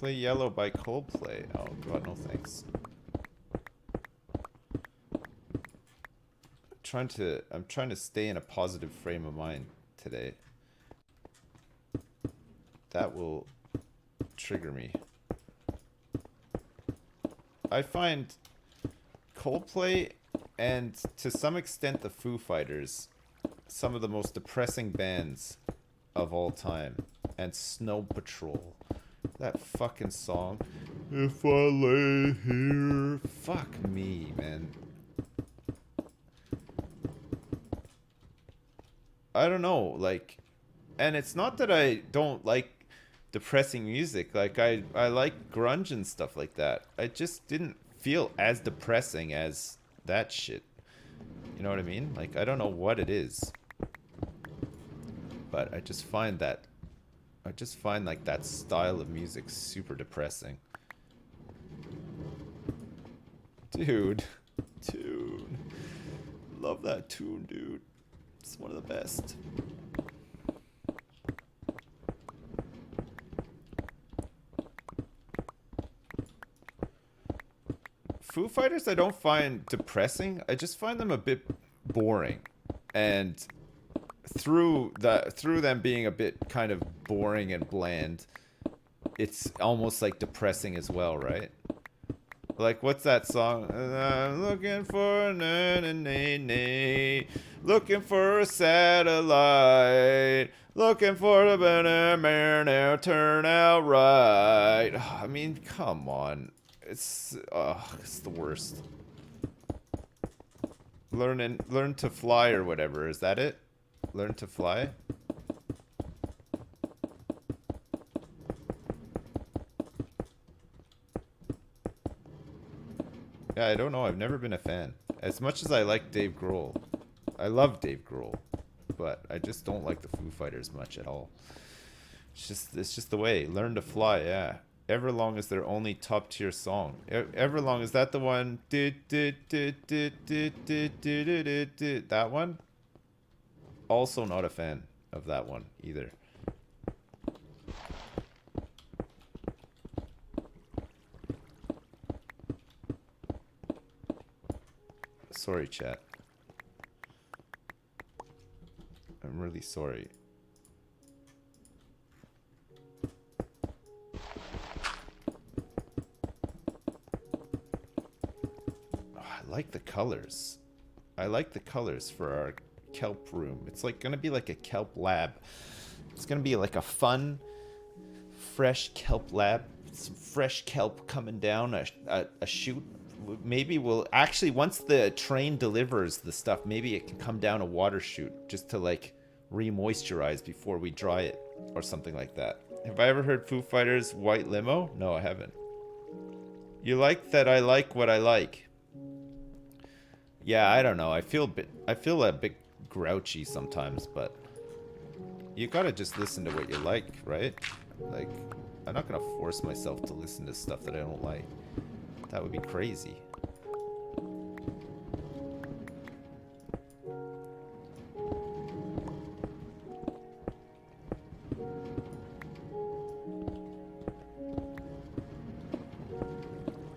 Play Yellow by Coldplay. Oh god, no thanks. I'm trying to stay in a positive frame of mind today. That will trigger me. I find Coldplay and to some extent the Foo Fighters some of the most depressing bands of all time. And Snow Patrol. That fucking song. If I lay here. Fuck me, man. I don't know, like, and it's not that I don't like depressing music. Like, I like grunge and stuff like that. I just didn't feel as depressing as that shit. You know what I mean? Like, I don't know what it is. But I just find like that style of music super depressing. Dude. Tune. Love that tune, dude. It's one of the best. Foo Fighters I don't find depressing. I just find them a bit boring. And through them being a bit kind of boring and bland, it's almost like depressing as well, right? Like, what's that song? I'm looking for a na-na-na-na, looking for a satellite, looking for a better man now turn out right. I mean, come on. It's the worst. Learn to fly or whatever. Is that it? Learn to fly? Yeah, I don't know. I've never been a fan. As much as I like Dave Grohl. I love Dave Grohl. But I just don't like the Foo Fighters much at all. It's just the way. Learn to fly, yeah. Everlong is their only top tier song. Everlong, is that the one? That one? Also not a fan of that one either. Sorry, chat. I'm really sorry. Oh, I like the colors. I like the colors for our Kelp room. It's like gonna be like a Kelp lab. It's gonna be like a fun, fresh Kelp lab. Some fresh Kelp coming down a chute. Maybe we'll actually, once the train delivers the stuff, maybe it can come down a water chute just to like re-moisturize before we dry it or something like that. Have I ever heard Foo Fighters' White Limo? No, I haven't. You like that I like what I like. Yeah, I don't know. I feel a bit grouchy sometimes, but you gotta just listen to what you like, right? Like, I'm not gonna force myself to listen to stuff that I don't like. That would be crazy.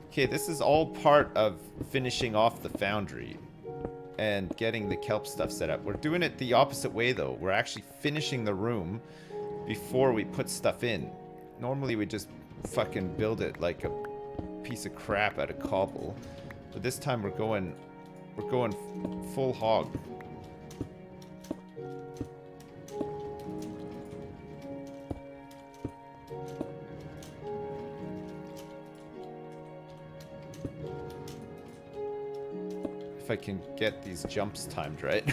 Okay, this is all part of finishing off the foundry and getting the Kelp stuff set up. We're doing it the opposite way, though. We're actually finishing the room before we put stuff in. Normally, we just fucking build it like a piece of crap out of cobble, but this time we're going full hog. If I can get these jumps timed right.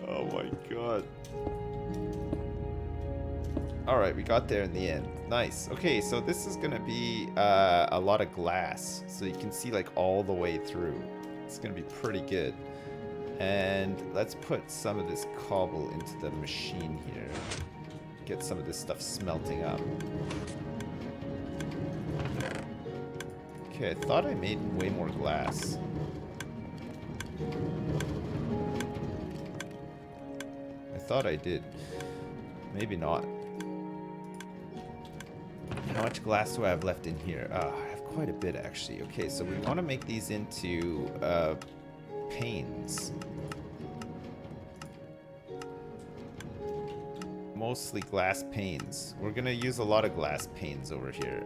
Oh my god. Alright, we got there in the end. Nice. Okay, so this is gonna be a lot of glass. So you can see like all the way through. It's gonna be pretty good. And let's put some of this cobble into the machine here. Get some of this stuff smelting up. Okay, I thought I made way more glass. I thought I did. Maybe not. How much glass do I have left in here? I have quite a bit, actually. Okay, so we want to make these into panes. Mostly glass panes. We're going to use a lot of glass panes over here.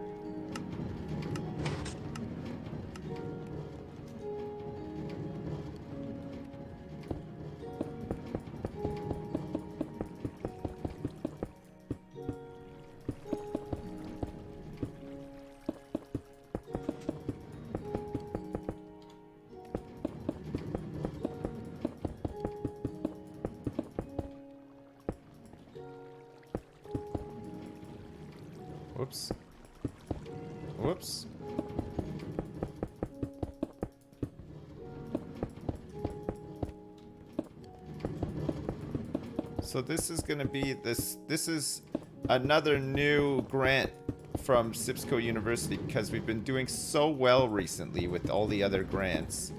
Whoops. Whoops. So this is going to be this is another new grant from Sipsco University because we've been doing so well recently with all the other grants.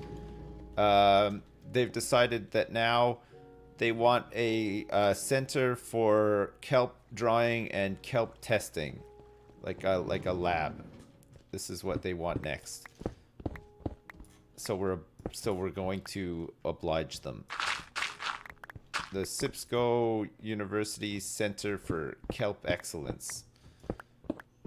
They've decided that now they want a center for kelp drawing and kelp testing. Like a lab. This is what they want next. So we're going to oblige them. The Sipsco University Center for Kelp Excellence.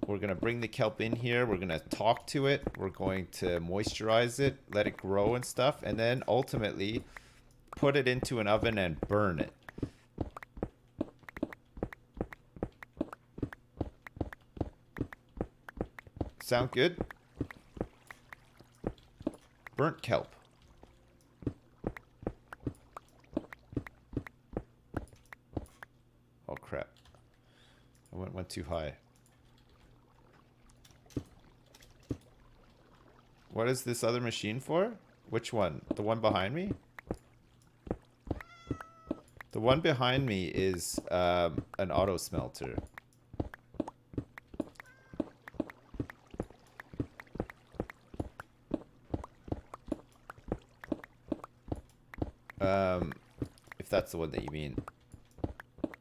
We're gonna bring the kelp in here. We're gonna talk to it. We're going to moisturize it, let it grow and stuff, and then ultimately put it into an oven and burn it. Sound good? Burnt kelp. Oh crap. I went too high. What is this other machine for? Which one? The one behind me? The one behind me is an auto smelter. If that's the one that you mean.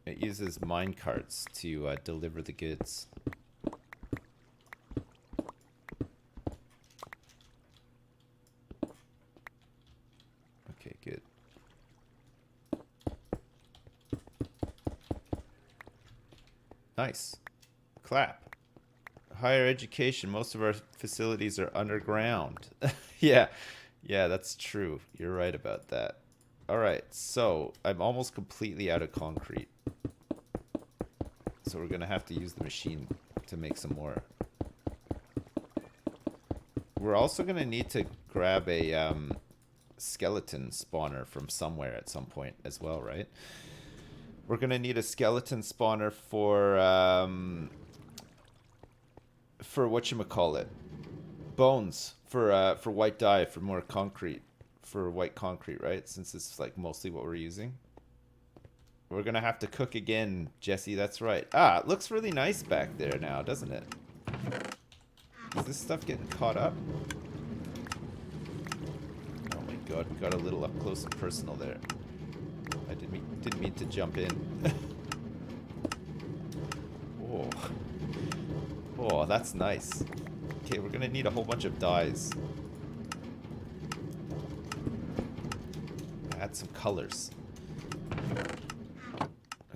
It uses mine carts to deliver the goods. Okay, good. Nice. Clap. Higher education. Most of our facilities are underground. Yeah. Yeah, that's true. You're right about that. Alright, so I'm almost completely out of concrete. So we're going to have to use the machine to make some more. We're also going to need to grab a skeleton spawner from somewhere at some point as well, right? We're going to need a skeleton spawner for whatchamacallit? Bones. For white dye, for more concrete. For white concrete, right? Since it's like mostly what we're using. We're gonna have to cook again, Jesse, that's right. Ah, it looks really nice back there now, doesn't it? Is this stuff getting caught up? Oh my god, we got a little up close and personal there. I didn't mean to jump in. Oh. Oh, that's nice. Okay, we're gonna need a whole bunch of dyes. Add some colors.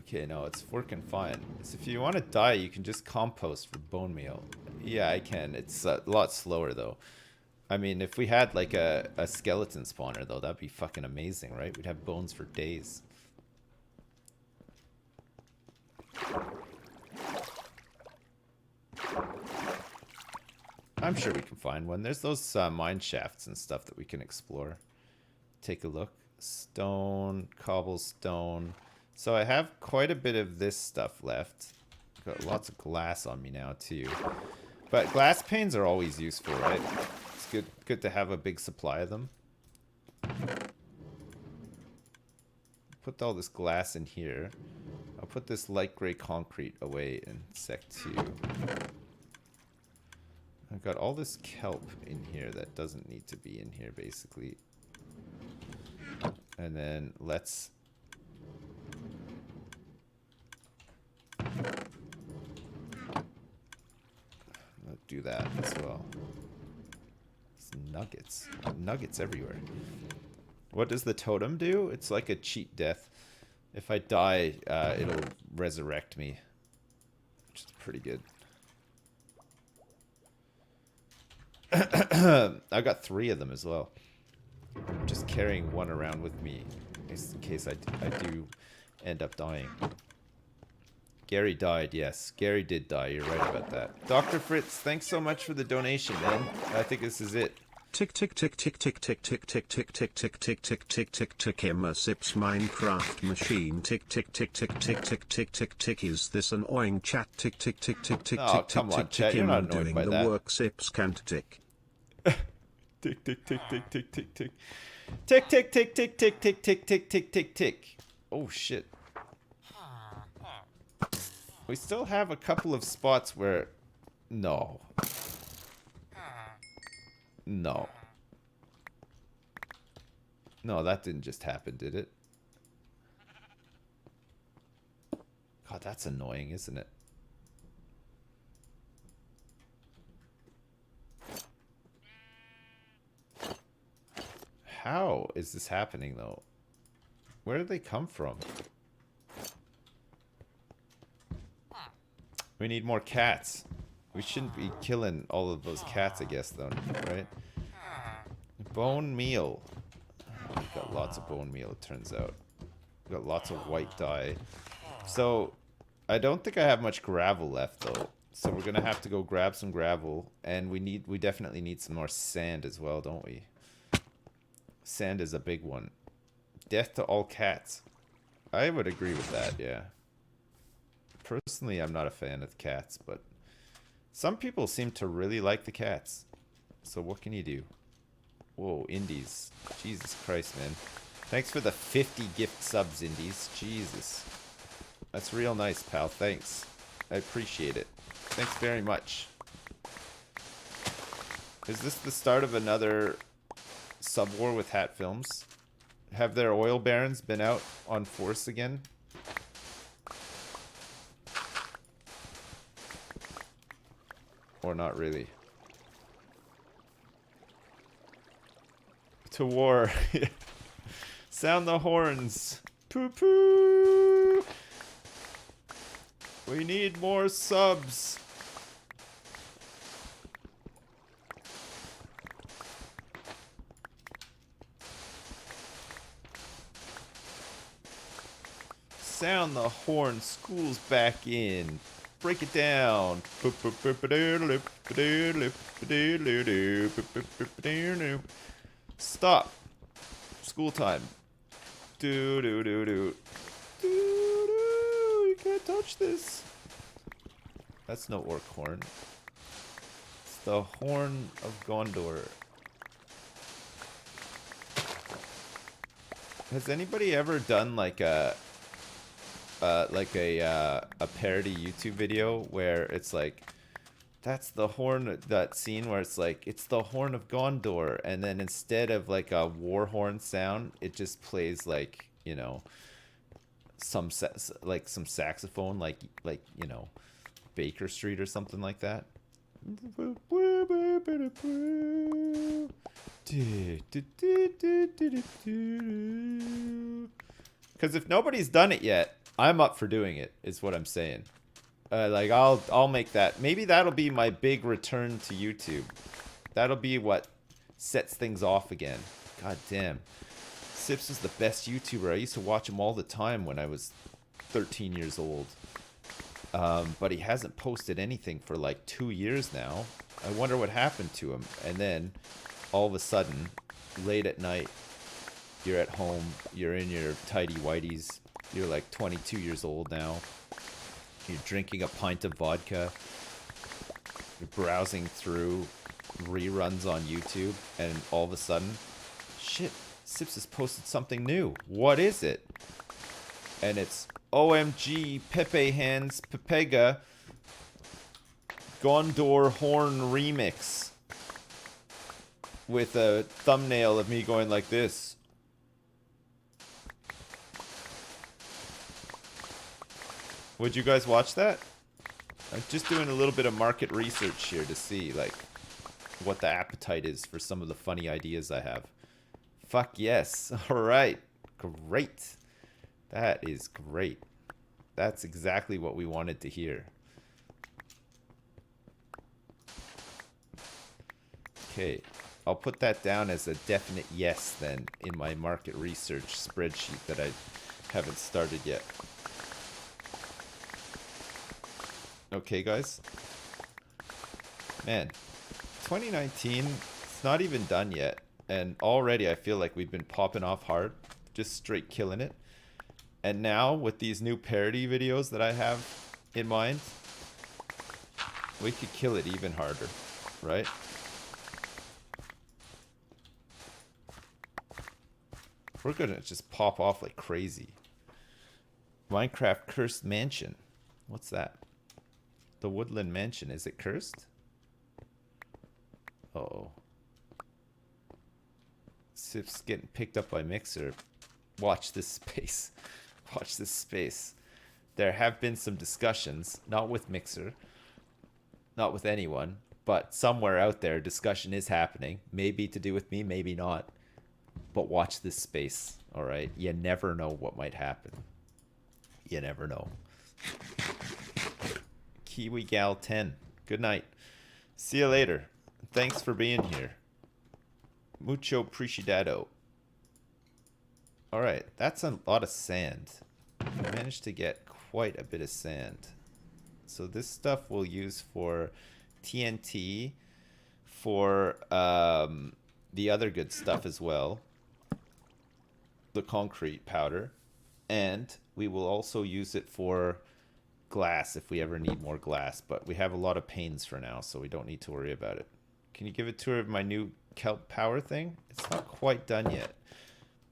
Okay, no, it's working fine. So if you want to dye, you can just compost for bone meal. Yeah, I can. It's a lot slower, though. I mean, if we had, like, a skeleton spawner, though, that'd be fucking amazing, right? We'd have bones for days. I'm sure we can find one. There's those mine shafts and stuff that we can explore. Take a look. Stone, cobblestone. So I have quite a bit of this stuff left. Got lots of glass on me now too. But glass panes are always useful, right? It's good to have a big supply of them. Put all this glass in here. I'll put this light gray concrete away in sec 2. I've got all this kelp in here that doesn't need to be in here basically. And then let's do that as well. It's nuggets. Nuggets everywhere. What does the totem do? It's like a cheat death. If I die, it'll resurrect me. Which is pretty good. I got 3 of them as well. I'm just carrying one around with me in case I do end up dying. Gary died, yes. Gary did die, you're right about that. Dr. Fritz, thanks so much for the donation, man. I think this is it. Tick tick tick tick tick tick tick tick tick tick tick tick tick tick tick tick Emma Sips Minecraft machine tick tick tick tick tick tick tick tick tick. Is this an annoying chat? Tick tick tick tick tick tick tick tick tick. Emma doing the work. Sips can't tick. Tick tick tick tick tick tick tick. Tick tick tick tick tick tick tick tick tick tick tick. Oh shit. We still have a couple of spots where... No. No. No, that didn't just happen, did it? God, that's annoying, isn't it? How is this happening, though? Where did they come from? We need more cats. We shouldn't be killing all of those cats, I guess, though, right? Bone meal. We've got lots of bone meal, it turns out. We've got lots of white dye. So, I don't think I have much gravel left, though. So we're gonna have to go grab some gravel, and we definitely need some more sand as well, don't we? Sand is a big one. Death to all cats. I would agree with that, yeah. Personally, I'm not a fan of cats, but some people seem to really like the cats. So what can you do? Whoa, Indies. Jesus Christ, man. Thanks for the 50 gift subs, Indies. Jesus. That's real nice, pal. Thanks. I appreciate it. Thanks very much. Is this the start of another sub-war with Hat Films? Have their oil barons been out on force again? Or not really. To war. Sound the horns. Poo poo. We need more subs. Sound the horn. School's back in. Break it down. Stop. School time. Do do do do. Do do. You can't touch this. That's no orc horn. It's the horn of Gondor. Has anybody ever done like a parody YouTube video where it's like, that's the horn, that scene where it's like, it's the horn of Gondor, and then instead of like a war horn sound, it just plays like, you know, some saxophone, like you know, Baker Street or something like that. Because if nobody's done it yet, I'm up for doing it, is what I'm saying. Like, I'll make that. Maybe that'll be my big return to YouTube. That'll be what sets things off again. God damn. Sips is the best YouTuber. I used to watch him all the time when I was 13 years old. But he hasn't posted anything for like 2 years now. I wonder what happened to him. And then, all of a sudden, late at night, you're at home, you're in your tidy whities, you're like 22 years old now, you're drinking a pint of vodka, you're browsing through reruns on YouTube, and all of a sudden, shit, Sips has posted something new. What is it? And it's OMG Pepe Hands Pepega Gondor Horn Remix with a thumbnail of me going like this. Would you guys watch that? I'm just doing a little bit of market research here to see, like, what the appetite is for some of the funny ideas I have. Fuck yes. Alright. Great. That is great. That's exactly what we wanted to hear. Okay. I'll put that down as a definite yes then in my market research spreadsheet that I haven't started yet. Okay, guys. Man, 2019, it's not even done yet. And already I feel like we've been popping off hard. Just straight killing it. And now, with these new parody videos that I have in mind, we could kill it even harder, right? We're gonna just pop off like crazy. Minecraft Cursed Mansion. What's that? The Woodland Mansion. Is it cursed? Uh-oh. Sip's getting picked up by Mixer. Watch this space. Watch this space. There have been some discussions, not with Mixer, not with anyone, but somewhere out there discussion is happening. Maybe to do with me, maybe not. But watch this space, alright? You never know what might happen. You never know. Kiwi Gal 10. Good night. See you later. Thanks for being here. Mucho preciado. Alright, that's a lot of sand. I managed to get quite a bit of sand. So this stuff we'll use for TNT, for the other good stuff as well. The concrete powder. And we will also use it for glass if we ever need more glass. But we have a lot of panes for now, so we don't need to worry about it. Can you give a tour of my new kelp power thing? It's not quite done yet.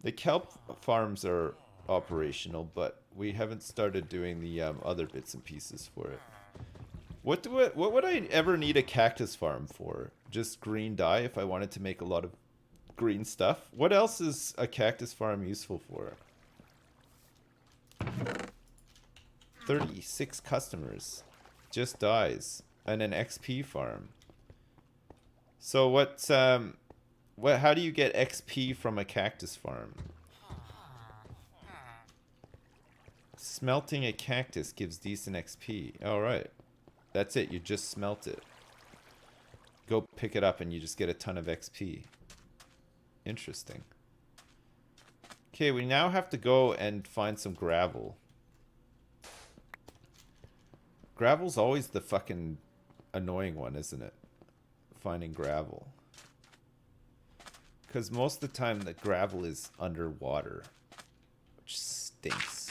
The kelp farms are operational, but we haven't started doing the other bits and pieces for it. What would I ever need a cactus farm for? Just green dye if I wanted to make a lot of green stuff? What else is a cactus farm useful for? 36 customers. Just dyes. And an XP farm. So what's how do you get XP from a cactus farm? Smelting a cactus gives decent XP. Alright. That's it, you just smelt it. Go pick it up and you just get a ton of XP. Interesting. Okay, we now have to go and find some gravel. Gravel's always the fucking annoying one, isn't it? Finding gravel. Because most of the time the gravel is underwater. Which stinks.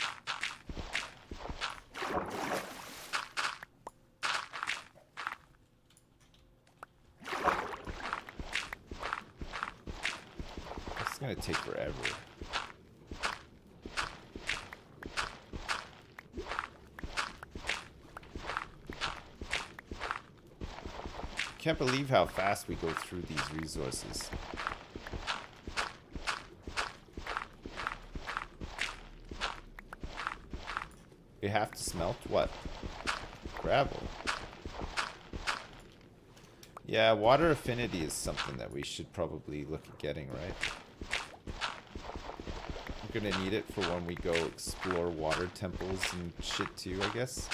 It's gonna take forever. Can't believe how fast we go through these resources. We have to smelt what? Gravel. Yeah, water affinity is something that we should probably look at getting, right? We're gonna need it for when we go explore water temples and shit too, I guess.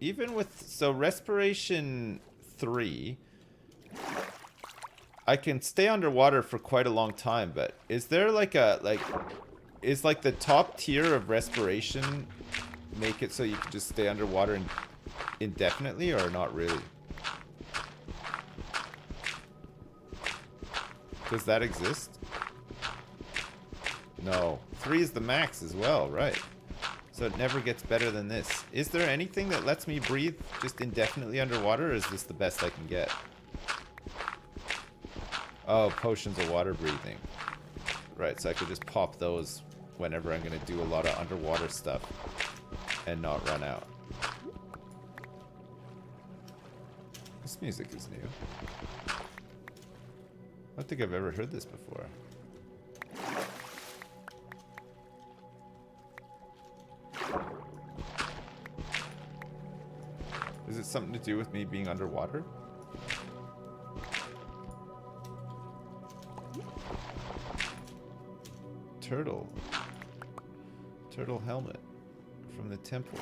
Even with, so respiration 3, I can stay underwater for quite a long time, but is there like a, is like the top tier of respiration make it so you can just stay underwater indefinitely, or not really? Does that exist? No. 3 is the max as well, right? So it never gets better than this. Is there anything that lets me breathe just indefinitely underwater, or is this the best I can get? Oh, potions of water breathing. Right, so I could just pop those whenever I'm going to do a lot of underwater stuff and not run out. This music is new. I don't think I've ever heard this before. Is it something to do with me being underwater? Turtle. Turtle helmet from the temple.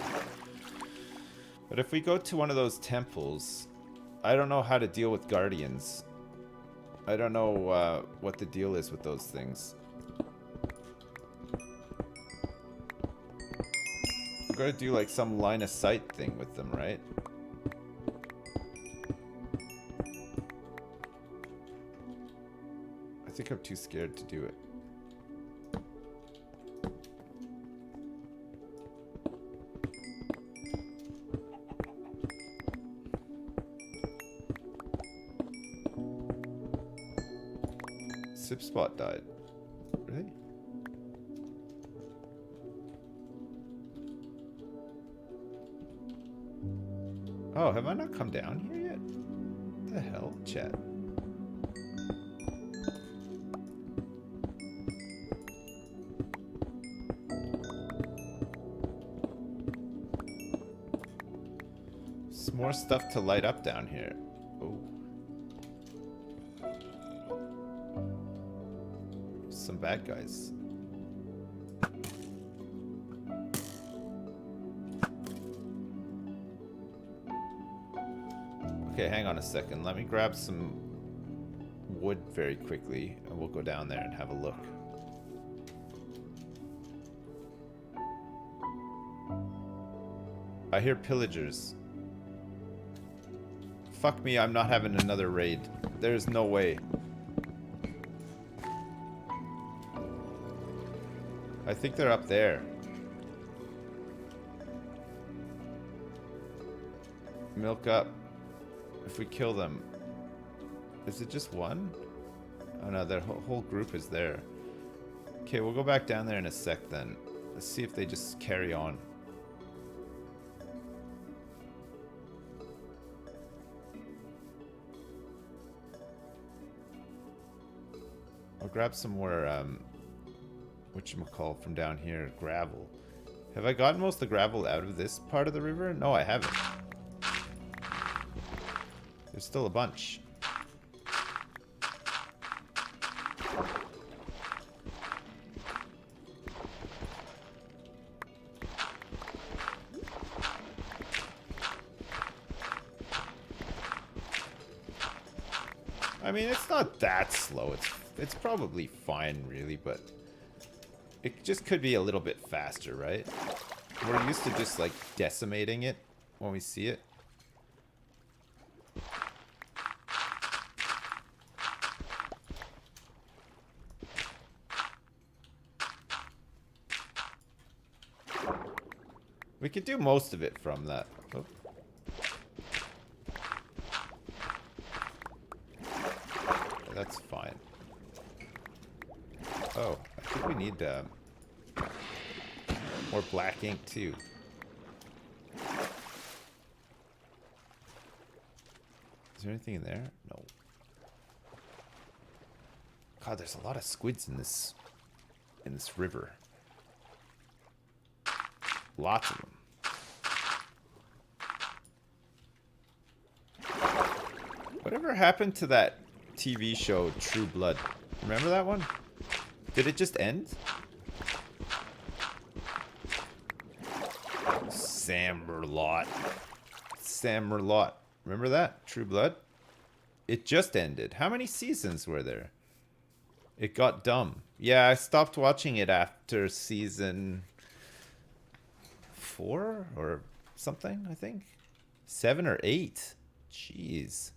But if we go to one of those temples, I don't know how to deal with guardians. I don't know what the deal is with those things. We're gonna do like some line of sight thing with them, right? I think I'm too scared to do it. Sip spot died. Really? Oh, have I not come down here yet? What the hell, chat? There's more stuff to light up down here. Oh. Some bad guys. Okay, hang on a second. Let me grab some wood very quickly, and we'll go down there and have a look. I hear pillagers. Fuck me, I'm not having another raid. There's no way. I think they're up there. Milk up. If we kill them. Is it just one? Oh no, their whole group is there. Okay, we'll go back down there in a sec then. Let's see if they just carry on. I'll grab some more, whatchamacall from down here, gravel. Have I gotten most of the gravel out of this part of the river? No, I haven't. There's still a bunch. I mean, it's not that slow. It's probably fine, really, but it just could be a little bit faster, right? We're used to just, like, decimating it when we see it. We could do most of it from that. Oh. That's fine. Oh, I think we need more black ink too. Is there anything in there? No. God, there's a lot of squids in this river. Lots of them. Whatever happened to that TV show True Blood? Remember that one? Did it just end? Sam Merlot. Sam Merlot. Remember that? True Blood? It just ended. How many seasons were there? It got dumb. Yeah, I stopped watching it after season 4 or something, I think. 7 or 8. Jeez.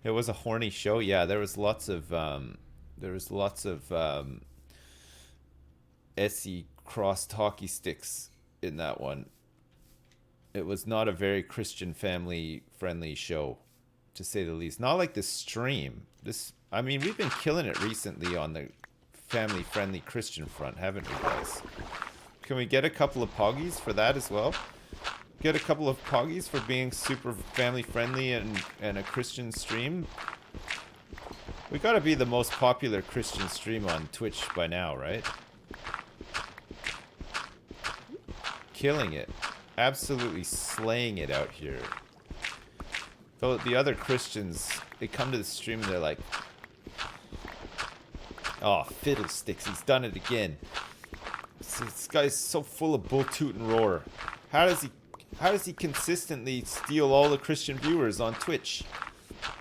It was a horny show. Yeah, there was lots of SE crossed hockey sticks in that one. It was not a very Christian family friendly show, to say the least. Not like the stream. I mean, we've been killing it recently on the family-friendly Christian front, haven't we, guys? Can we get a couple of poggies for that as well? Get a couple of poggies for being super family-friendly and a Christian stream? We gotta be the most popular Christian stream on Twitch by now, right? Killing it. Absolutely slaying it out here. Though the other Christians, they come to the stream and they're like, oh, fiddlesticks, he's done it again. This guy's so full of bull toot and roar. How does he consistently steal all the Christian viewers on Twitch?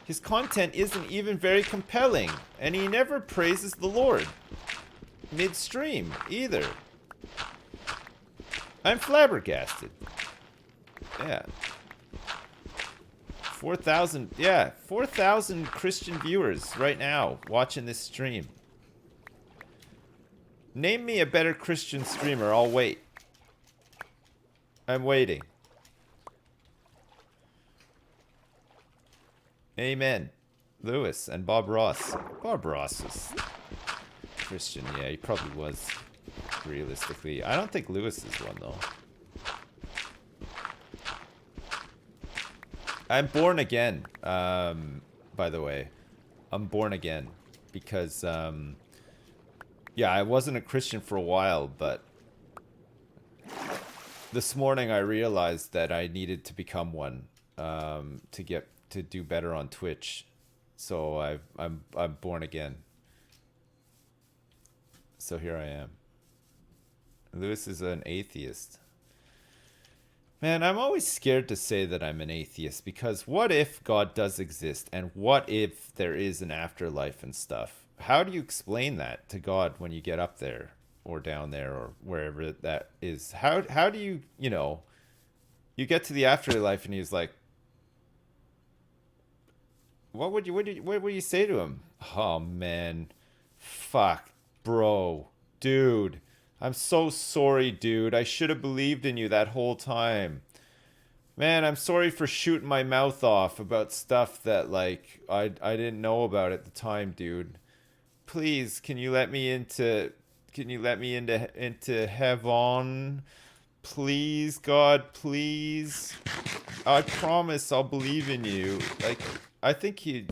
His content isn't even very compelling, and he never praises the Lord mid-stream either. I'm flabbergasted. Yeah. 4,000, yeah, 4,000 Christian viewers right now watching this stream. Name me a better Christian streamer, I'll wait. I'm waiting. Amen. Lewis and Bob Ross. Bob Ross is Christian, yeah, he probably was, realistically. I don't think Lewis is one, though. I'm born again, by the way. I'm born again. Because, yeah, I wasn't a Christian for a while, but this morning I realized that I needed to become one, to do better on Twitch. So I'm born again. So here I am. Lewis is an atheist. Man, I'm always scared to say that I'm an atheist, because what if God does exist, and what if there is an afterlife and stuff? How do you explain that to God when you get up there or down there or wherever that is? How do you, you know, you get to the afterlife and he's like, what would you say to him? Oh man, fuck, bro, dude, I'm so sorry, dude. I should have believed in you that whole time. Man, I'm sorry for shooting my mouth off about stuff that, like, I didn't know about at the time, dude. Please, can you let me into heaven? Please, God, please. I promise I'll believe in you. Like, I think he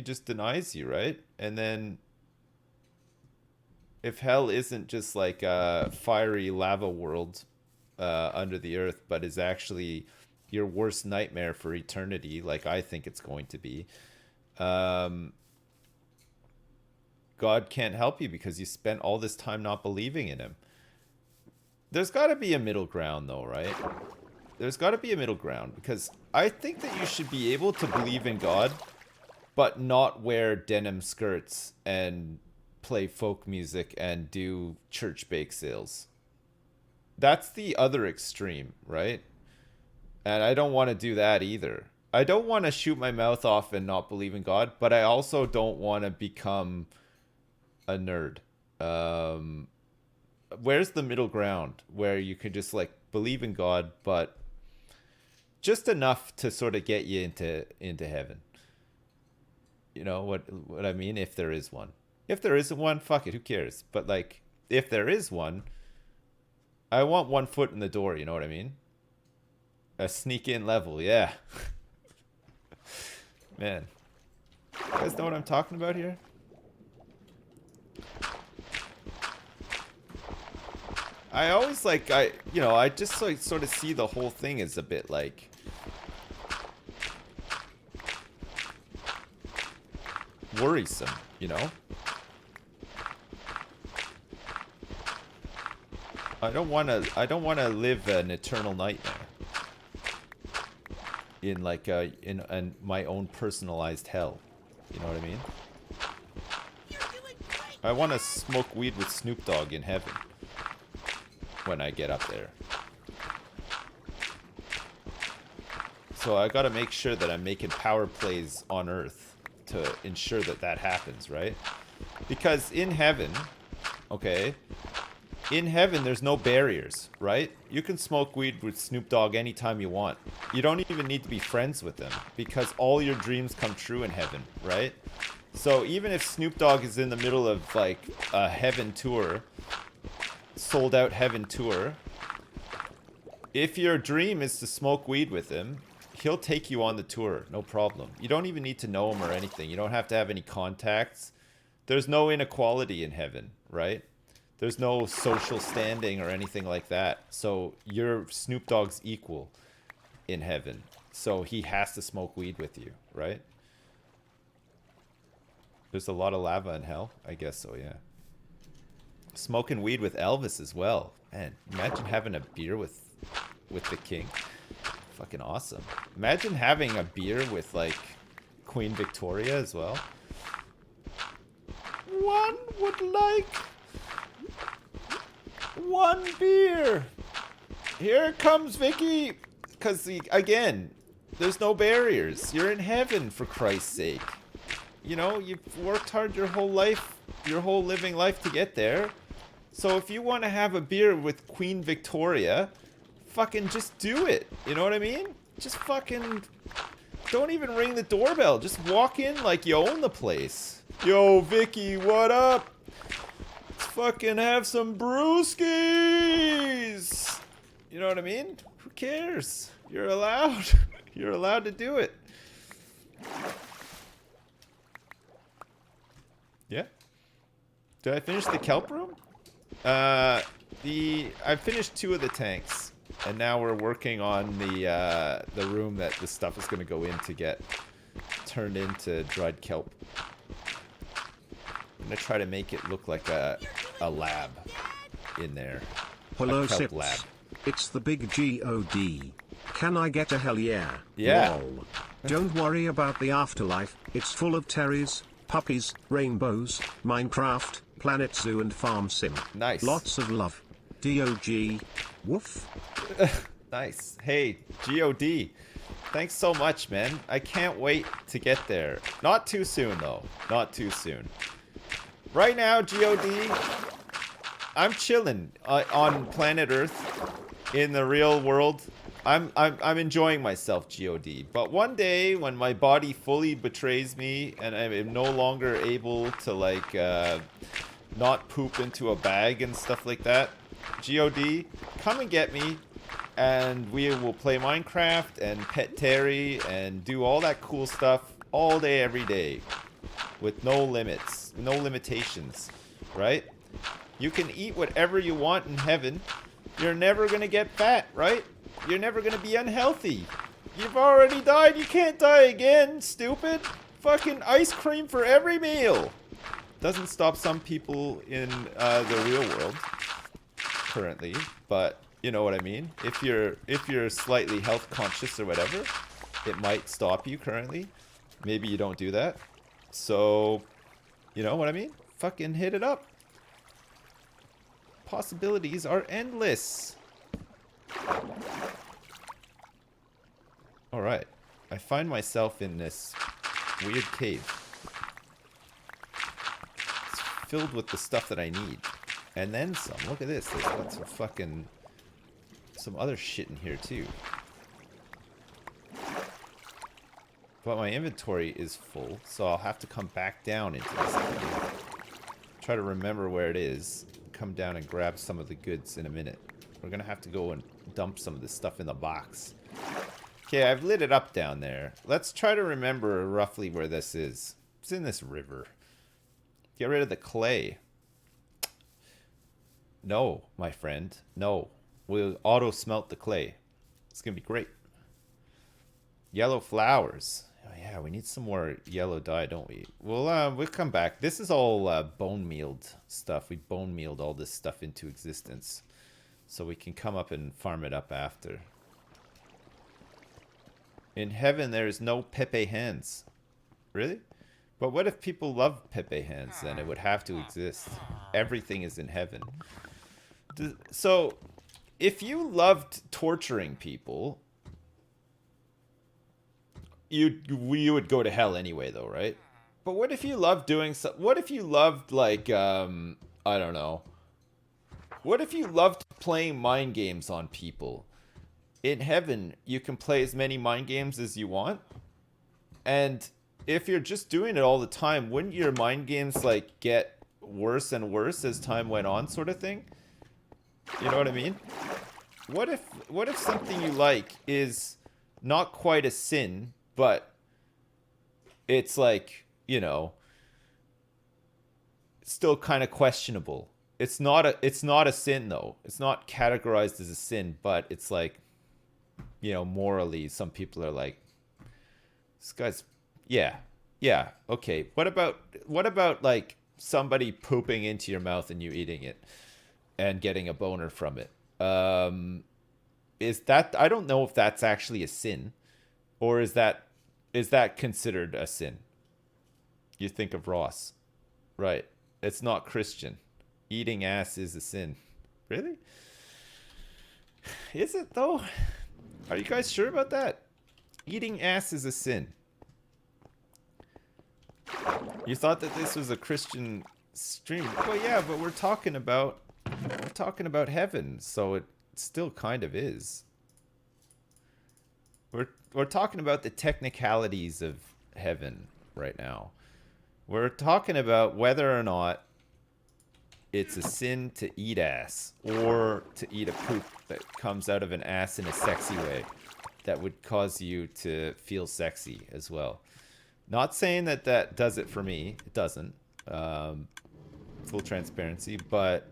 just denies you, right? And then if hell isn't just like a fiery lava world under the earth, but is actually your worst nightmare for eternity, like I think it's going to be, God can't help you because you spent all this time not believing in him. There's got to be a middle ground, though, right? There's got to be a middle ground, because I think that you should be able to believe in God, but not wear denim skirts and play folk music and do church bake sales. That's the other extreme, right? And I don't want to do that either. I don't want to shoot my mouth off and not believe in God, but I also don't want to become a nerd. Where's the middle ground where you could just like believe in God, but just enough to sort of get you into heaven? You know what I mean? If there is one. If there isn't one, fuck it, who cares? But like, if there is one, I want 1 foot in the door, you know what I mean? A sneak in level, yeah. Man. You guys know what I'm talking about here? I always like, I just like sort of see the whole thing as a bit like, worrisome, you know? I don't want to live an eternal nightmare in like in my own personalized hell. You know what I mean? I want to smoke weed with Snoop Dogg in heaven when I get up there. So I got to make sure that I'm making power plays on Earth to ensure that that happens, right? Because in heaven, okay, in heaven there's no barriers, right? You can smoke weed with Snoop Dogg anytime you want. You don't even need to be friends with them, because all your dreams come true in heaven, right? So even if Snoop Dogg is in the middle of like a heaven tour, sold out heaven tour, if your dream is to smoke weed with him, he'll take you on the tour, no problem. You don't even need to know him or anything. You don't have to have any contacts. There's no inequality in heaven, right? There's no social standing or anything like that. So you're Snoop Dogg's equal in heaven. So he has to smoke weed with you, right? There's a lot of lava in hell? I guess so, yeah. Smoking weed with Elvis as well. Man, imagine having a beer with the king. Fucking awesome. Imagine having a beer with, like, Queen Victoria as well. One would like one beer. Here comes Vicky. Because, again, there's no barriers. You're in heaven, for Christ's sake. You know, you've worked hard your whole life, your whole living life to get there. So if you want to have a beer with Queen Victoria, fucking just do it. You know what I mean? Just fucking don't even ring the doorbell. Just walk in like you own the place. Yo, Vicky, what up? Let's fucking have some brewskis. You know what I mean? Who cares? You're allowed. You're allowed to do it. Yeah. Did I finish the kelp room? I finished 2 of the tanks, and now we're working on the room that the stuff is going to go in to get turned into dried kelp. I'm going to try to make it look like a lab in there. Hello, a kelp Sips. lab. It's the big God. Can I get a hell yeah? Yeah. Lol. Don't worry about the afterlife. It's full of terries, puppies, rainbows, Minecraft, Planet Zoo and Farm Sim. Nice. Lots of love. DOG. Woof. Nice. Hey, God. Thanks so much, man. I can't wait to get there. Not too soon, though. Not too soon. Right now, God, I'm chilling on planet Earth in the real world. I'm enjoying myself, God. But one day, when my body fully betrays me and I'm no longer able to, like, not poop into a bag and stuff like that, God, come and get me, and we will play Minecraft and pet Terry and do all that cool stuff all day, every day, with no limits, no limitations, right? You can eat whatever you want in heaven. You're never gonna get fat, right? You're never gonna be unhealthy. You've already died. You can't die again, stupid. Fucking ice cream for every meal. Doesn't stop some people in the real world currently, but you know what I mean. If you're slightly health conscious or whatever, it might stop you currently. Maybe you don't do that. So, you know what I mean? Fucking hit it up. Possibilities are endless. Alright. I find myself in this weird cave. It's filled with the stuff that I need. And then some. Look at this. There's got some other shit in here too. But my inventory is full, so I'll have to come back down into this thing. Try to remember where it is. Come down and grab some of the goods in a minute. We're gonna have to go and dump some of this stuff in the box. Okay, I've lit it up down there. Let's try to remember roughly where this is. It's in this river. Get rid of the clay. No, my friend. No. We'll auto smelt the clay. It's gonna be great. Yellow flowers. Oh yeah, we need some more yellow dye, don't we? We'll come back. This is all bone mealed stuff. We bone mealed all this stuff into existence. So we can come up and farm it up after. In heaven, there is no Pepe hands. Really? But what if people love Pepe hands? Then it would have to exist. Everything is in heaven. So, if you loved torturing people, you would go to hell anyway, though, right? But what if you loved doing so? What if you loved, like, I don't know. What if you loved playing mind games on people? In heaven, you can play as many mind games as you want. And if you're just doing it all the time, wouldn't your mind games like get worse and worse as time went on, sort of thing? You know what I mean? What if something you like is not quite a sin, but it's like, you know, still kind of questionable. It's not a sin though. It's not categorized as a sin, but it's like, you know, morally some people are like, this guy's, yeah. Yeah, okay. What about like somebody pooping into your mouth and you eating it and getting a boner from it? Is that, I don't know if that's actually a sin, or is that considered a sin? You think of Ross. Right. It's not Christian. Eating ass is a sin. Really? Is it though? Are you guys sure about that? Eating ass is a sin. You thought that this was a Christian stream. Well, yeah, but we're talking about heaven, so it still kind of is. We're talking about the technicalities of heaven right now. We're talking about whether or not it's a sin to eat ass or to eat a poop that comes out of an ass in a sexy way that would cause you to feel sexy as well. Not saying that that does it for me. It doesn't. Full transparency, but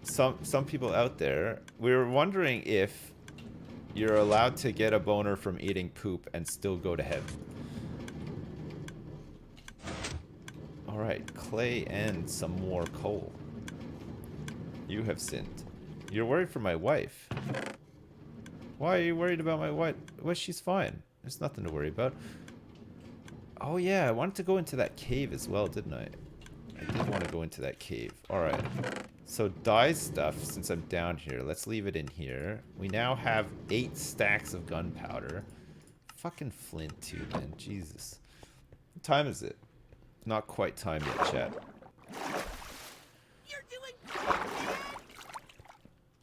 some people out there, we were wondering if you're allowed to get a boner from eating poop and still go to heaven. Alright, clay and some more coal. You have sinned. You're worried for my wife. Why are you worried about my wife? Well, she's fine. There's nothing to worry about. Oh yeah, I wanted to go into that cave as well, didn't I? I did want to go into that cave. Alright. So dye stuff, since I'm down here, let's leave it in here. We now have 8 stacks of gunpowder. Fucking flint too, man. Jesus. What time is it? Not quite time yet, chat. You're doing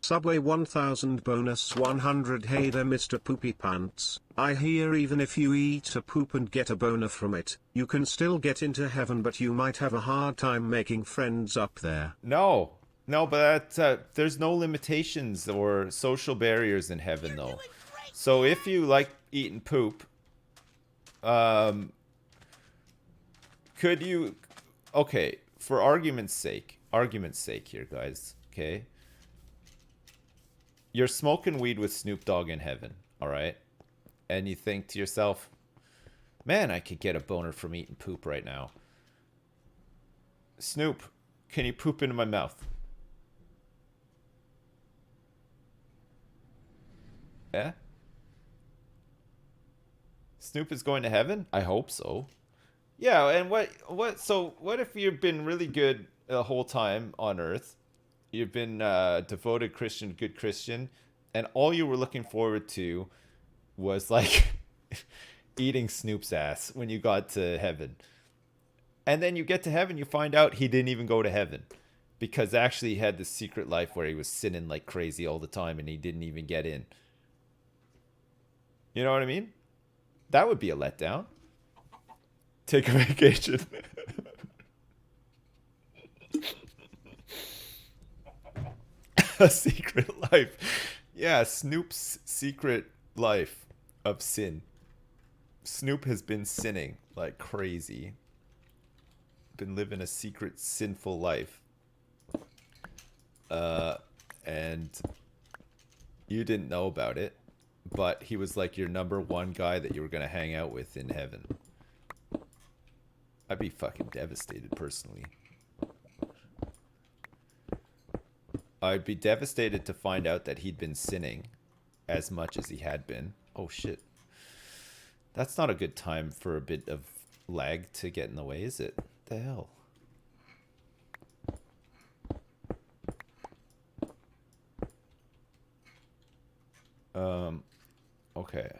Subway 1000 bonus 100. Hey there, Mr. Poopy Pants. I hear even if you eat a poop and get a boner from it, you can still get into heaven, but you might have a hard time making friends up there. No. No, but there's no limitations or social barriers in heaven, though. So if you like eating poop, could you... Okay, for argument's sake here, guys, okay? You're smoking weed with Snoop Dogg in heaven, alright? And you think to yourself, man, I could get a boner from eating poop right now. Snoop, can you poop into my mouth? Yeah? Snoop is going to heaven? I hope so. Yeah, and what if you've been really good the whole time on Earth? You've been devoted Christian, good Christian, and all you were looking forward to was like eating Snoop's ass when you got to heaven. And then you get to heaven, you find out he didn't even go to heaven because actually he had this secret life where he was sinning like crazy all the time and he didn't even get in. You know what I mean? That would be a letdown. Take a vacation. A secret life. Yeah, Snoop's secret life of sin. Snoop has been sinning like crazy. Been living a secret sinful life. And you didn't know about it, but he was like your #1 guy that you were going to hang out with in heaven. I'd be fucking devastated personally. I'd be devastated to find out that he'd been sinning as much as he had been. Oh shit. That's not a good time for a bit of lag to get in the way, is it? What the hell? Okay.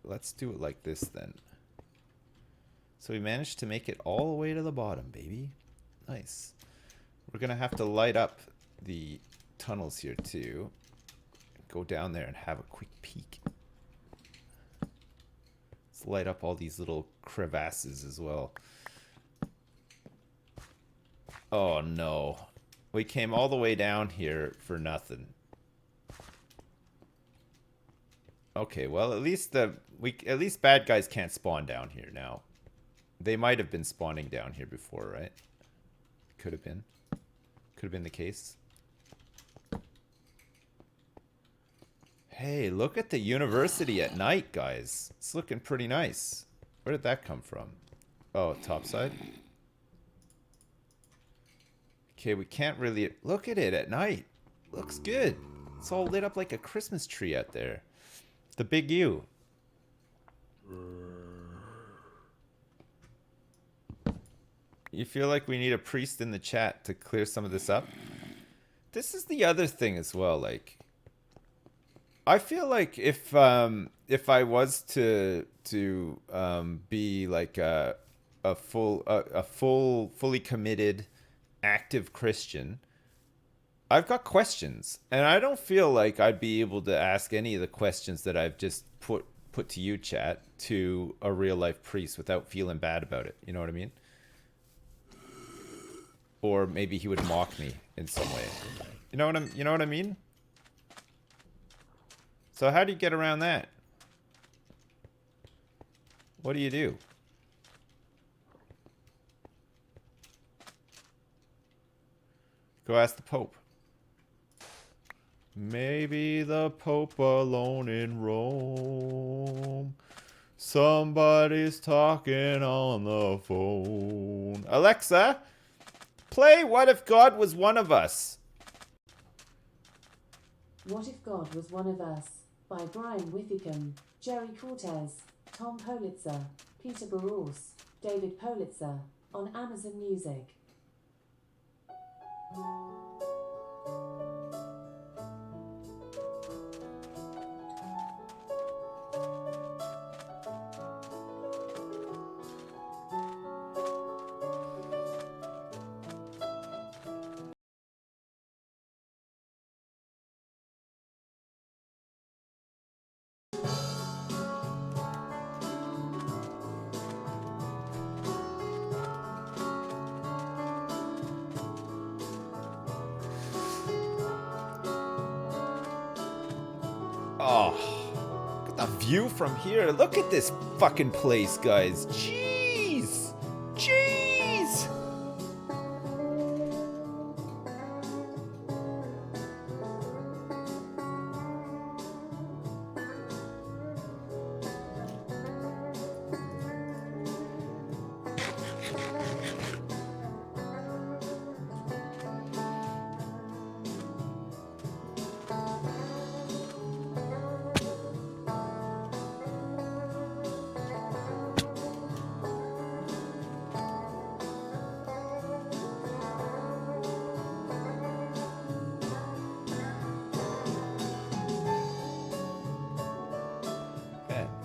Let's do it like this then. So we managed to make it all the way to the bottom, baby. Nice. We're gonna have to light up the tunnels here too. Go down there and have a quick peek. Let's light up all these little crevasses as well. Oh no. We came all the way down here for nothing. Okay, well at least bad guys can't spawn down here now. They might have been spawning down here before, right? Could have been. Could have been the case. Hey, look at the university at night, guys. It's looking pretty nice. Where did that come from? Oh, topside. Okay, we can't really... Look at it at night. Looks good. It's all lit up like a Christmas tree out there. The big U. You feel like we need a priest in the chat to clear some of this up? This is the other thing as well, like... I feel like if I was to be like a fully committed, active Christian, I've got questions, and I don't feel like I'd be able to ask any of the questions that I've just put to you, chat, to a real life priest without feeling bad about it. You know what I mean? Or maybe he would mock me in some way. You know what I mean? So how do you get around that? What do you do? Go ask the Pope. Maybe the Pope alone in Rome. Somebody's talking on the phone. Alexa, play What If God Was One of Us? What If God Was One of Us? By Brian Withicum, Jerry Cortez, Tom Politzer, Peter Barros, David Politzer, on Amazon Music. Oh, look at the view from here. Look at this fucking place, guys. Jeez. Jeez.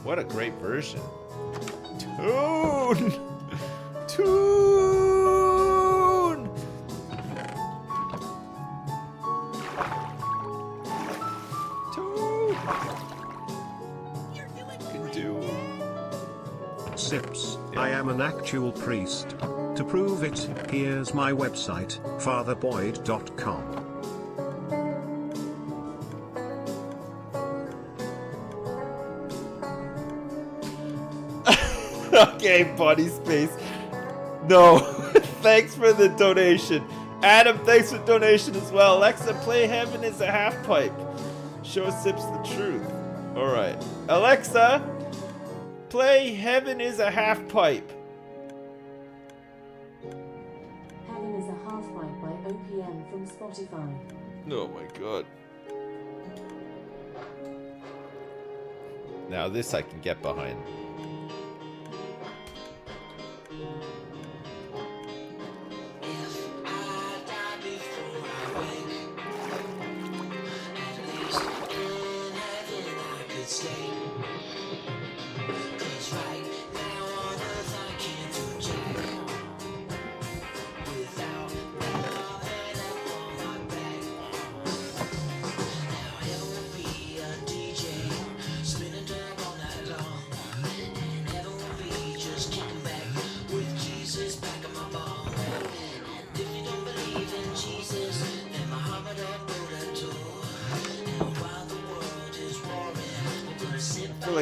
What a great version. Tune! Tune! Tune! Can do. Sips, I am an actual priest. To prove it, here's my website, fatherboyd.com. Okay, body space. No. Thanks for the donation. Adam, thanks for the donation as well. Alexa, play Heaven is a Half Pipe. Show Sips the truth. Alright. Alexa, play Heaven is a Half Pipe. Heaven is a Half Pipe by OPM from Spotify. Oh my god. Now this I can get behind.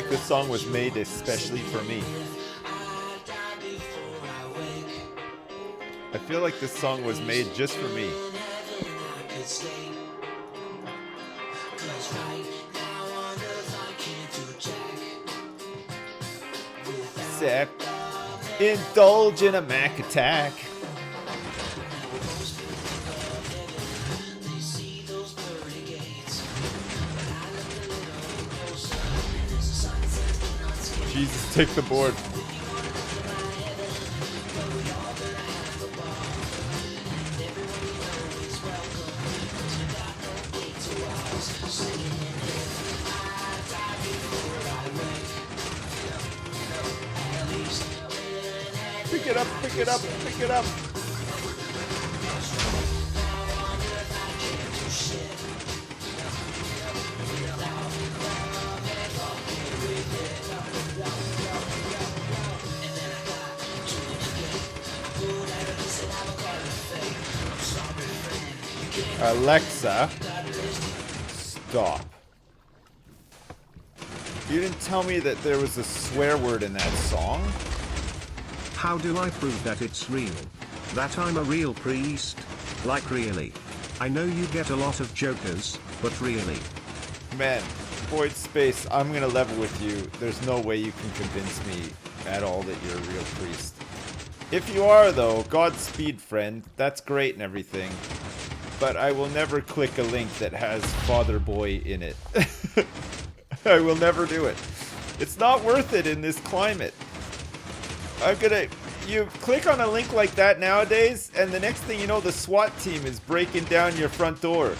like this song was made especially for me. I feel like this song was made just for me. Sep, indulge in a Mac attack. Jesus, take the board. Pick it up, pick it up, pick it up. Alexa, stop. You didn't tell me that there was a swear word in that song? How do I prove that it's real? That I'm a real priest? Like really? I know you get a lot of jokers, but really? Man, Void Space, I'm gonna level with you. There's no way you can convince me at all that you're a real priest. If you are though, Godspeed friend, that's great and everything. But I will never click a link that has Father Boy in it. I will never do it. It's not worth it in this climate. You click on a link like that nowadays, and the next thing you know, the SWAT team is breaking down your front door.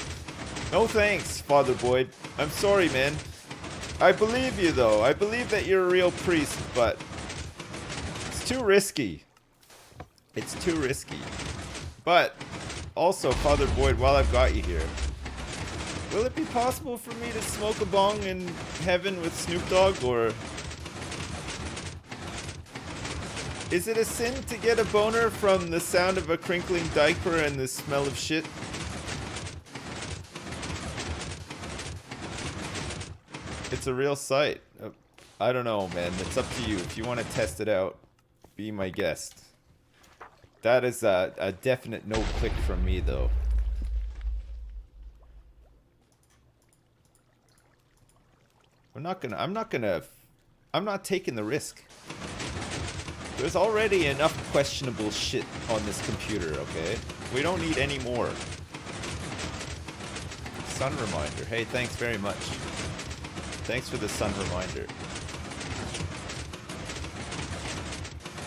No thanks, Father Boyd. I'm sorry, man. I believe you, though. I believe that you're a real priest, but it's too risky. It's too risky. But also, Father Boyd, while I've got you here, will it be possible for me to smoke a bong in heaven with Snoop Dogg, or is it a sin to get a boner from the sound of a crinkling diaper and the smell of shit? It's a real sight. I don't know, man. It's up to you. If you want to test it out, be my guest. That is a definite no click from me, though. I'm not taking the risk. There's already enough questionable shit on this computer, okay? We don't need any more. Sun reminder. Hey, thanks very much. Thanks for the sun reminder.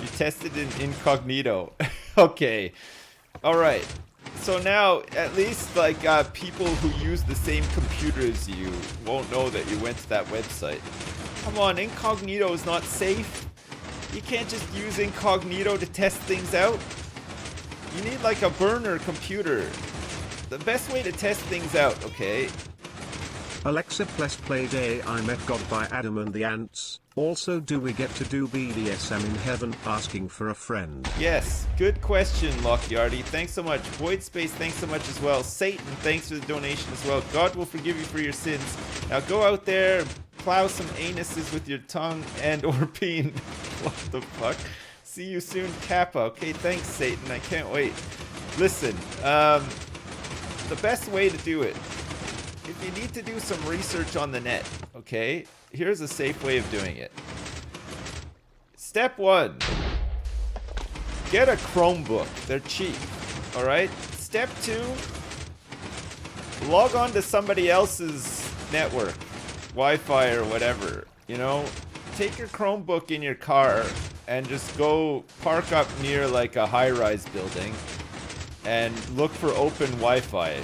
You tested in incognito. Okay. Alright. So now, at least, like, people who use the same computer as you won't know that you went to that website. Come on, incognito is not safe. You can't just use incognito to test things out. You need, like, a burner computer. The best way to test things out, okay? Alexa, let's play Day I Met God by Adam and the Ants. Also, do we get to do BDSM in heaven? Asking for a friend. Yes, good question, Lockyardy. Thanks so much. Void Space, thanks so much as well. Satan, thanks for the donation as well. God will forgive you for your sins. Now go out there, plow some anuses with your tongue and or peen. What the fuck? See you soon, Kappa. Okay, thanks, Satan. I can't wait. Listen, the best way to do it, if you need to do some research on the net, okay, here's a safe way of doing it. Step 1. Get a Chromebook. They're cheap. Alright? Step 2. Log on to somebody else's network. Wi-Fi or whatever. You know? Take your Chromebook in your car and just go park up near like a high-rise building and look for open Wi-Fi.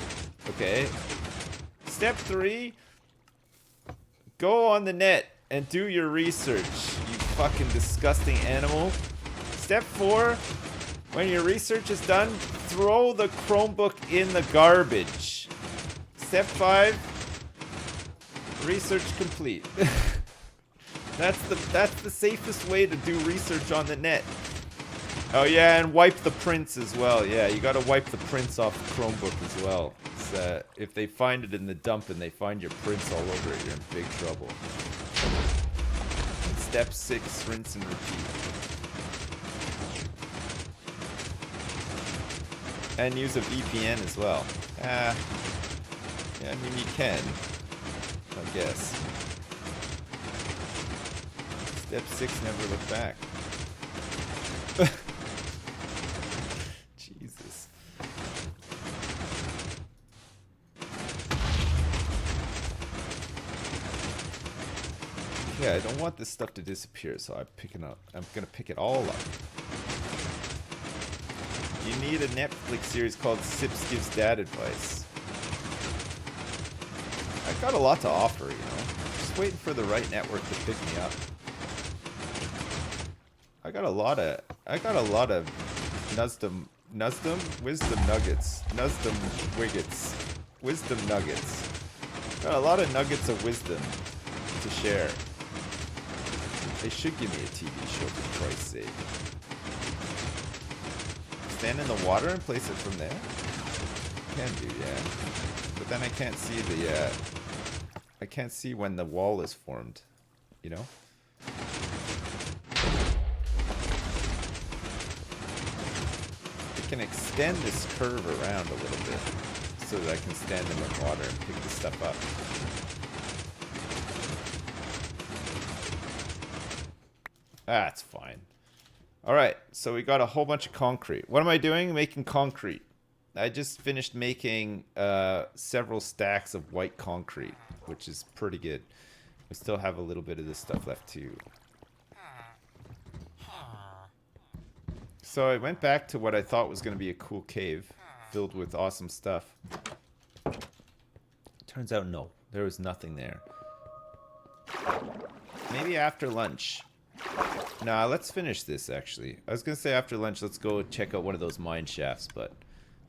Okay? Step 3, go on the net and do your research, you fucking disgusting animal. Step 4, when your research is done, throw the Chromebook in the garbage. Step 5, research complete. That's the safest way to do research on the net. Oh yeah, and wipe the prints as well. Yeah, you gotta wipe the prints off the Chromebook as well. If they find it in the dump and they find your prints all over it, you're in big trouble. step 6, rinse and repeat. And use a VPN as well. Yeah, I mean, you can, I guess. Step 6, never look back. Jesus. Yeah, I don't want this stuff to disappear, so I'm gonna pick it all up. You need a Netflix series called Sips Gives Dad Advice. I got a lot to offer, you know. Just waiting for the right network to pick me up. I got a lot of wisdom nuggets. Wisdom nuggets. Got a lot of nuggets of wisdom to share. They should give me a TV show, for Christ's sake. Stand in the water and place it from there? Can do, yeah. But then I can't see I can't see when the wall is formed, you know? I can extend this curve around a little bit so that I can stand in the water and pick this stuff up. That's fine. Alright, so we got a whole bunch of concrete. What am I doing? Making concrete. I just finished making several stacks of white concrete, which is pretty good. We still have a little bit of this stuff left too. So I went back to what I thought was going to be a cool cave filled with awesome stuff. Turns out no, there was nothing there. Maybe after lunch. Nah, let's finish this actually. I was going to say after lunch let's go check out one of those mine shafts, but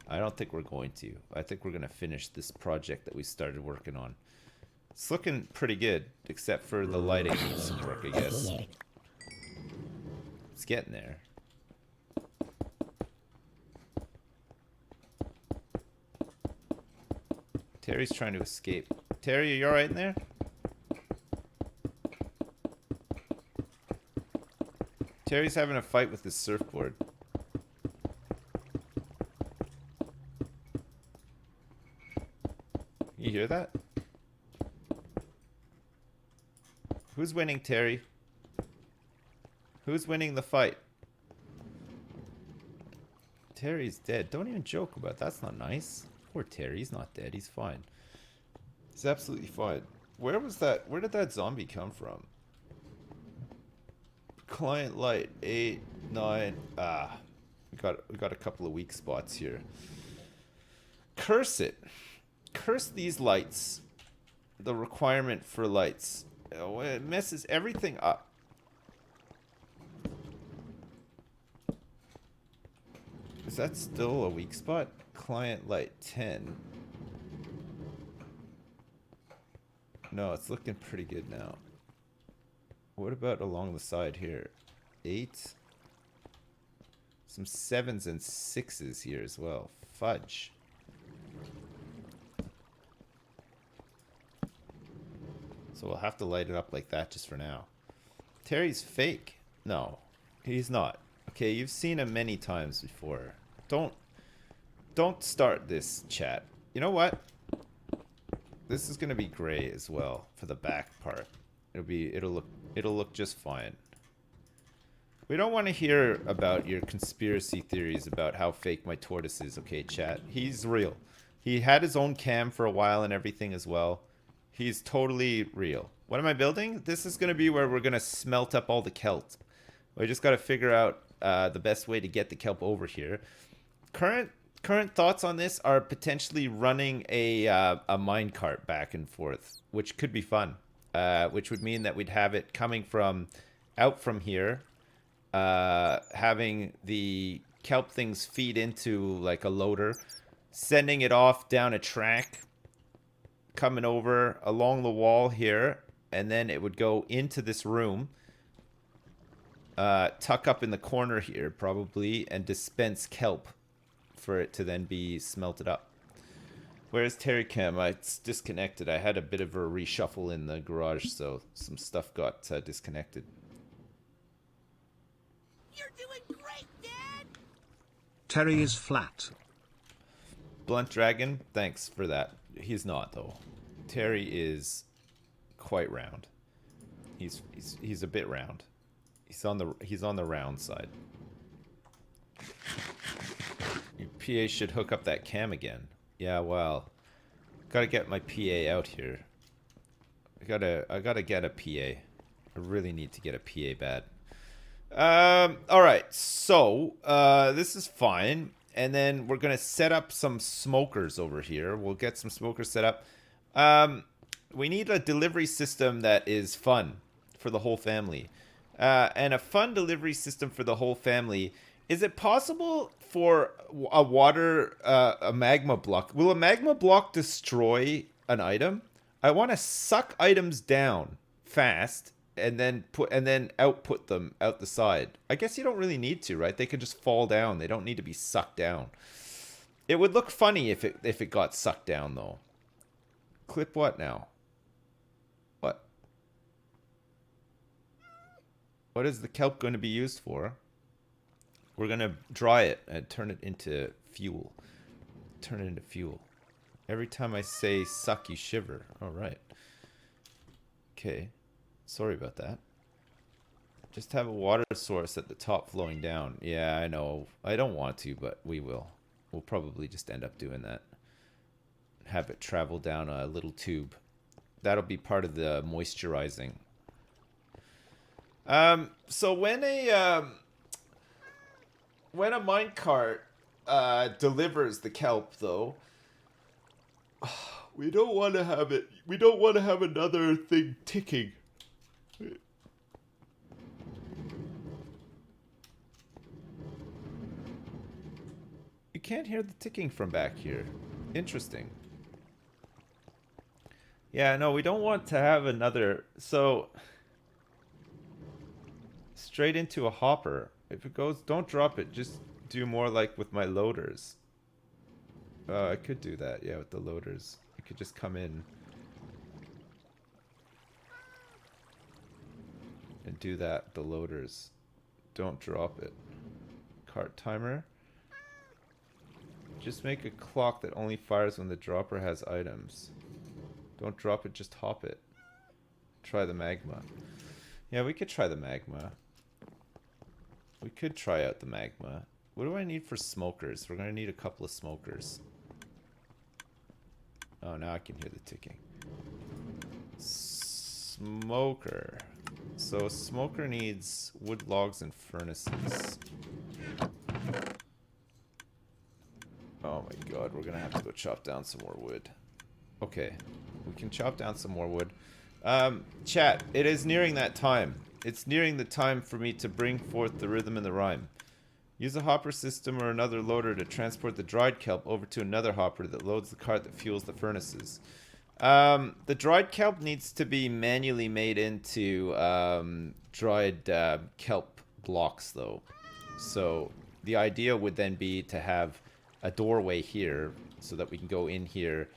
I don't think we're going to. I think we're going to finish this project that we started working on. It's looking pretty good, except for the lighting needs some work, I guess. It's getting there. Terry's trying to escape. Terry, are you alright in there? Terry's having a fight with his surfboard. You hear that? Who's winning, Terry? Who's winning the fight? Terry's dead. Don't even joke about it. That's not nice. Poor Terry. He's not dead. He's fine. He's absolutely fine. Where was that? Where did that zombie come from? Client light 8, 9. Ah, we got a couple of weak spots here. Curse it. Curse these lights. The requirement for lights. Oh, it messes everything up. Is that still a weak spot? Client light 10. No, it's looking pretty good now. What about along the side here? 8. Some 7s and 6s here as well. Fudge. So we'll have to light it up like that just for now. Terry's fake. No, he's not. Okay, you've seen him many times before. Don't start this, chat. You know what? This is gonna be gray as well for the back part. It'll look just fine. We don't want to hear about your conspiracy theories about how fake my tortoise is, okay, chat? He's real. He had his own cam for a while and everything as well. He's totally real. What am I building? This is going to be where we're going to smelt up all the kelp. We just got to figure out the best way to get the kelp over here. Current thoughts on this are potentially running a minecart back and forth, which could be fun. Which would mean that we'd have it coming from out from here, having the kelp things feed into like a loader, sending it off down a track, coming over along the wall here, and then it would go into this room, tuck up in the corner here probably, and dispense kelp for it to then be smelted up. Where's Terrycam? It's disconnected. I had a bit of a reshuffle in the garage, so some stuff got disconnected. You're doing great, Dad! Terry is flat. Blunt Dragon, thanks for that. He's not, though. Terry is quite round. He's a bit round. He's on the round side. Your PA should hook up that cam again. Yeah, well, gotta get my PA out here. I gotta get a PA. I really need to get a PA bad. Alright, so this is fine. And then we're gonna set up some smokers over here. We'll get some smokers set up. We need a delivery system that is fun for the whole family. And a fun delivery system for the whole family. Is it possible for a magma block? Will a magma block destroy an item? I want to suck items down fast and then output them out the side. I guess you don't really need to, right? They can just fall down. They don't need to be sucked down. It would look funny if it got sucked down though. Clip what now? What? What is the kelp going to be used for? We're going to dry it and turn it into fuel. Turn it into fuel. Every time I say suck, you shiver. All right. Okay. Sorry about that. Just have a water source at the top flowing down. Yeah, I know. I don't want to, but we will. We'll probably just end up doing that. Have it travel down a little tube. That'll be part of the moisturizing. So when a minecart delivers the kelp, though, we don't want to have it. We don't want to have another thing ticking. You can't hear the ticking from back here. Interesting. Yeah, no, we don't want to have another. So straight into a hopper. If it goes, don't drop it. Just do more like with my loaders. I could do that, yeah, with the loaders. I could just come in and do that, the loaders. Don't drop it. Cart timer. Just make a clock that only fires when the dropper has items. Don't drop it, just hop it. Try the magma. Yeah, we could try the magma. We could try out the magma. What do I need for smokers? We're going to need a couple of smokers. Oh, now I can hear the ticking. Smoker. So a smoker needs wood, logs, and furnaces. Oh my god, we're going to have to go chop down some more wood. Okay, we can chop down some more wood. Chat, it is nearing that time. It's nearing the time for me to bring forth the rhythm and the rhyme. Use a hopper system or another loader to transport the dried kelp over to another hopper that loads the cart that fuels the furnaces. The dried kelp needs to be manually made into dried kelp blocks, though. So the idea would then be to have a doorway here so that we can go in here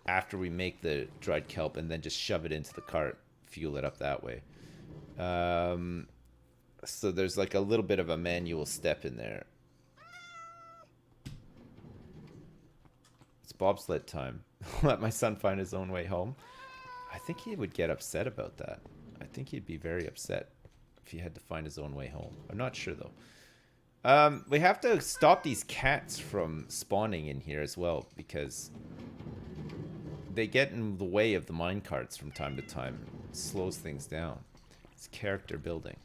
after we make the dried kelp and then just shove it into the cart, fuel it up that way. So there's like a little bit of a manual step in there. It's bobsled time. Let my son find his own way home. I think he would get upset about that. I think he'd be very upset if he had to find his own way home. I'm not sure though. We have to stop these cats from spawning in here as well because they get in the way of the minecarts from time to time. It slows things down. It's character building.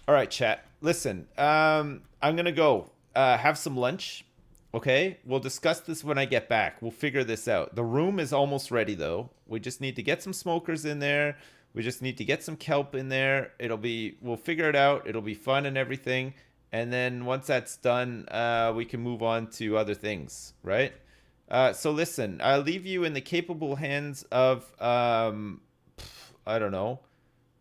All right, chat. Listen, I'm going to go have some lunch. Okay? We'll discuss this when I get back. We'll figure this out. The room is almost ready, though. We just need to get some smokers in there. We just need to get some kelp in there. We'll figure it out. It'll be fun and everything. And then once that's done, we can move on to other things, right? So listen, I'll leave you in the capable hands of, I don't know,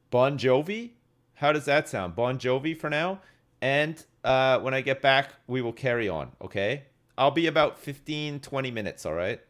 Bon Jovi? How does that sound? Bon Jovi for now. And when I get back, we will carry on, okay? I'll be about 15, 20 minutes, all right?